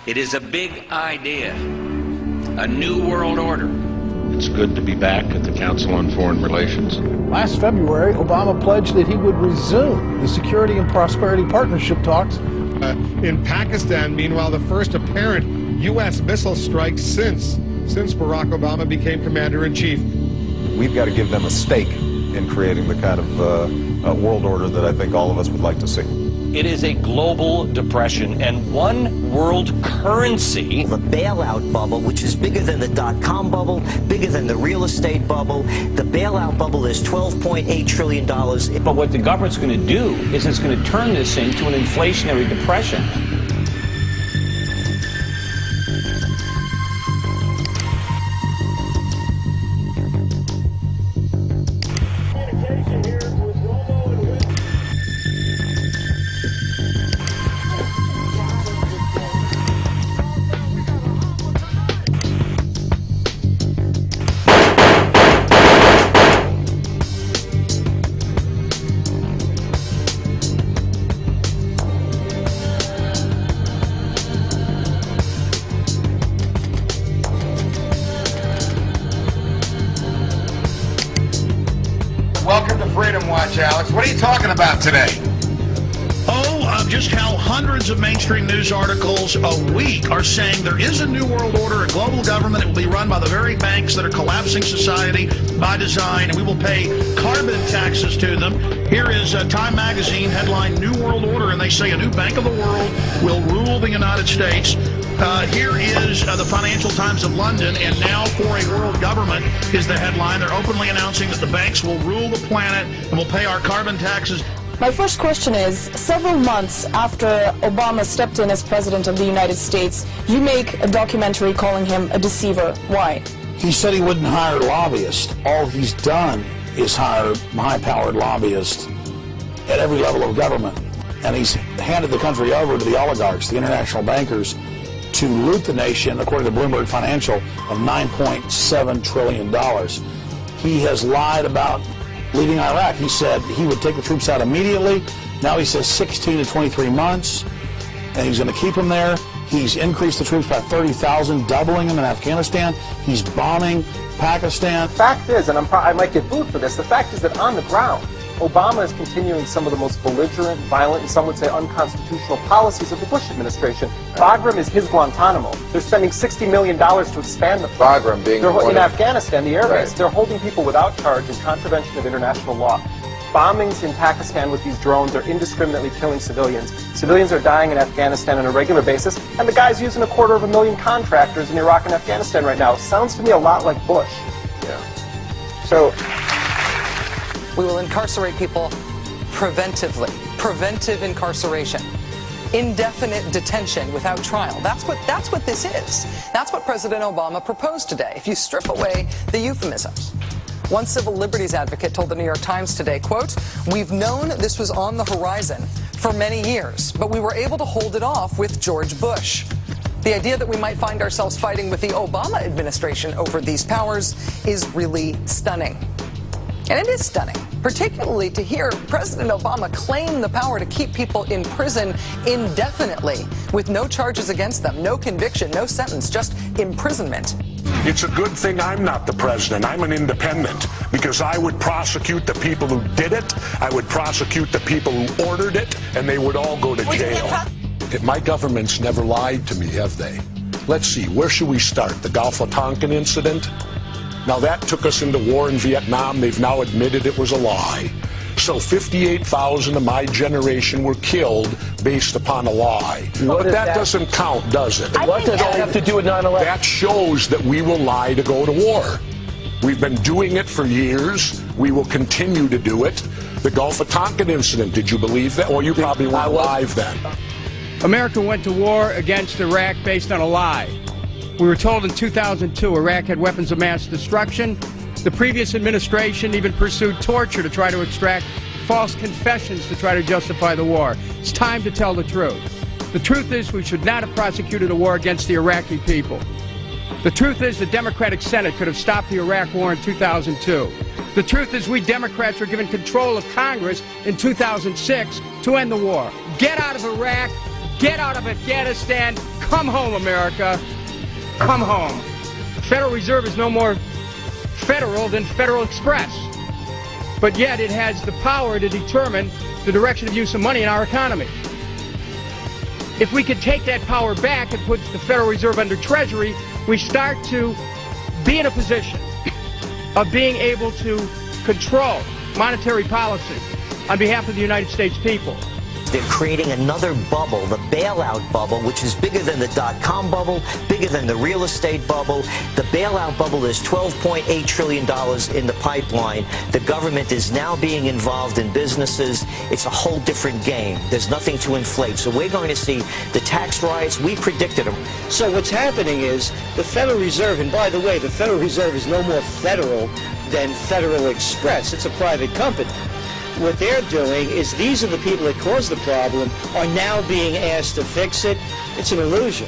It is a big idea, a new world order. It's good to be back at the Council on Foreign Relations. Last February, Obama pledged that he would resume the Security and Prosperity Partnership talks. In Pakistan, meanwhile, the first apparent U.S. missile strike since Barack Obama became commander-in-chief. We've got to give them a stake in creating the kind of world order that I think all of us would like to see. It is a global depression and one world currency. The bailout bubble, which is bigger than the dot-com bubble, bigger than the real estate bubble. The bailout bubble is $12.8 trillion. But what the government's going to do is it's going to turn this into an inflationary depression. Welcome to Freedom Watch, Alex. What are you talking about today? Just how hundreds of mainstream news articles a week are saying there is a new world order, a global government that will be run by the very banks that are collapsing society by design, and we will pay carbon taxes to them. Here is Time Magazine headline, New World Order, and they say a new bank of the world will rule the United States. Here is the Financial Times of London, and now for a world government is the headline. They're openly announcing that the banks will rule the planet and will pay our carbon taxes. My first question is, several months after Obama stepped in as president of the United States, you make a documentary calling him a deceiver. Why? He said he wouldn't hire lobbyists. All he's done is hire high-powered lobbyists at every level of government. And he's handed the country over to the oligarchs, the international bankers, to loot the nation, according to Bloomberg Financial, of $9.7 trillion. He has lied about leaving Iraq. He said he would take the troops out immediately. Now he says 16 to 23 months, and he's going to keep them there. He's increased the troops by 30,000, doubling them in Afghanistan. He's bombing Pakistan. The fact is, and I might get booed for this, the fact is that on the ground, Obama is continuing some of the most belligerent, violent, and some would say unconstitutional policies of the Bush administration. Bagram is his Guantanamo. They're spending $60 million to expand the Bagram being in Afghanistan, the air base. They're holding people without charge in contravention of international law. Bombings in Pakistan with these drones are indiscriminately killing civilians. Civilians are dying in Afghanistan on a regular basis, and the guy's using 250,000 contractors in Iraq and Afghanistan right now. Sounds to me a lot like Bush. Yeah. So we will incarcerate people preventively. Preventive incarceration. Indefinite detention without trial. That's what this is. That's what President Obama proposed today, if you strip away the euphemisms. One civil liberties advocate told the New York Times today, quote, "We've known this was on the horizon for many years, but we were able to hold it off with George Bush. The idea that we might find ourselves fighting with the Obama administration over these powers is really stunning." And it is stunning, particularly to hear President Obama claim the power to keep people in prison indefinitely with no charges against them, no conviction, no sentence, just imprisonment. It's a good thing I'm not the president. I'm an independent, because I would prosecute the people who did it, I would prosecute the people who ordered it, and they would all go to jail. My government's never lied to me, have they? Let's see, where should we start? The Gulf of Tonkin incident? Now that took us into war in Vietnam. They've now admitted it was a lie. So 58,000 of my generation were killed based upon a lie. But that doesn't count, does it? What does that have to do with 9/11? That shows that we will lie to go to war. We've been doing it for years. We will continue to do it. The Gulf of Tonkin incident, did you believe that? Well, you probably weren't alive then. America went to war against Iraq based on a lie. We were told in 2002 Iraq had weapons of mass destruction. The previous administration even pursued torture to try to extract false confessions to try to justify the war. It's time to tell the truth. The truth is we should not have prosecuted a war against the Iraqi people. The truth is the Democratic Senate could have stopped the Iraq war in 2002. The truth is we Democrats were given control of Congress in 2006 to end the war. Get out of Iraq, Get out of Afghanistan. Come home, America. Come home. Federal Reserve is no more federal than Federal Express. But yet it has the power to determine the direction of use of money in our economy. If we could take that power back and put the Federal Reserve under Treasury, we start to be in a position of being able to control monetary policy on behalf of the United States people. They're creating another bubble, the bailout bubble, which is bigger than the dot-com bubble, bigger than the real estate bubble. The bailout bubble is $12.8 trillion in the pipeline. The government is now being involved in businesses. It's a whole different game. There's nothing to inflate. So we're going to see the tax riots. We predicted them. So what's happening is the Federal Reserve, and by the way, the Federal Reserve is no more federal than Federal Express. It's a private company. What they're doing is these are the people that caused the problem are now being asked to fix it. It's an illusion.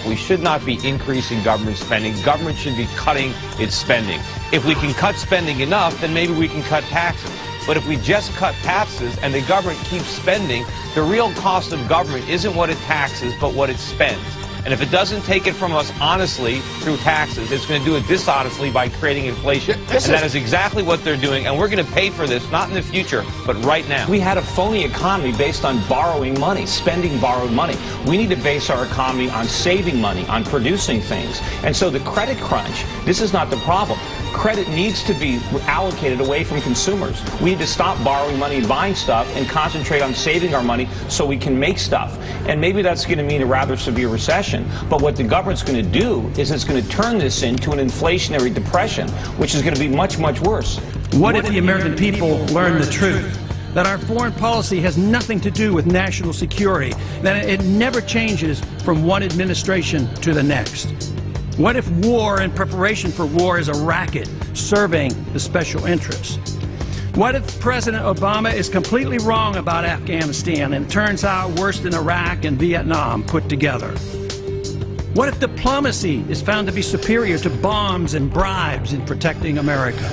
We should not be increasing government spending. Government should be cutting its spending. If we can cut spending enough, then maybe we can cut taxes. But if we just cut taxes and the government keeps spending, the real cost of government isn't what it taxes, but what it spends. And if it doesn't take it from us honestly through taxes, it's going to do it dishonestly by creating inflation. And that is exactly what they're doing. And we're going to pay for this, not in the future, but right now. We had a phony economy based on borrowing money, spending borrowed money. We need to base our economy on saving money, on producing things. And so the credit crunch, this is not the problem. Credit needs to be allocated away from consumers. We need to stop borrowing money and buying stuff and concentrate on saving our money so we can make stuff. And maybe that's going to mean a rather severe recession. But what the government's going to do is it's going to turn this into an inflationary depression, which is going to be much, much worse. What if the American people learn the truth? That our foreign policy has nothing to do with national security, that it never changes from one administration to the next. What if war and preparation for war is a racket serving the special interests? What if President Obama is completely wrong about Afghanistan and it turns out worse than Iraq and Vietnam put together? What if diplomacy is found to be superior to bombs and bribes in protecting America?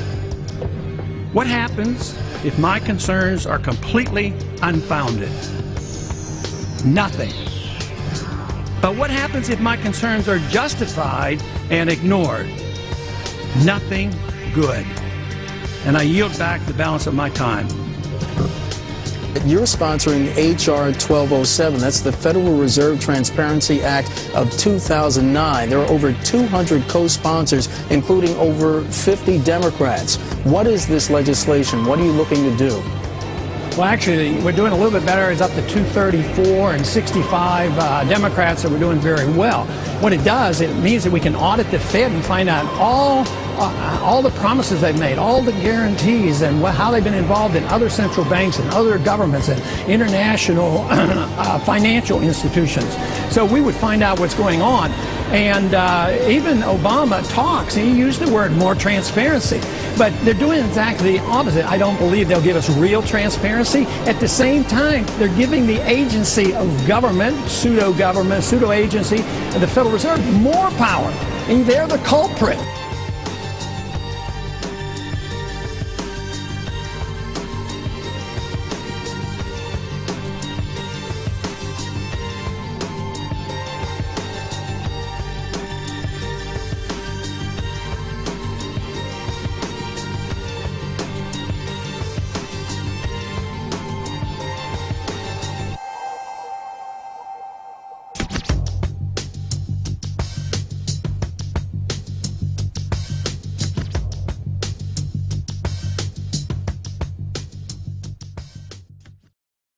What happens if my concerns are completely unfounded? Nothing. But what happens if my concerns are justified and ignored? Nothing good. And I yield back the balance of my time. You're sponsoring H.R. 1207. That's the Federal Reserve Transparency Act of 2009. There are over 200 co-sponsors, including over 50 Democrats. What is this legislation? What are you looking to do? Well, actually, we're doing a little bit better. It's up to 234 and 65 Democrats, so we're doing very well. What it does, it means that we can audit the Fed and find out all the promises they've made, all the guarantees, and how they've been involved in other central banks and other governments and international financial institutions. So we would find out what's going on. And even Obama talks, he used the word more transparency. But they're doing exactly the opposite. I don't believe they'll give us real transparency. At the same time, they're giving the agency of government, pseudo-agency, the Federal Reserve, more power. And they're the culprit.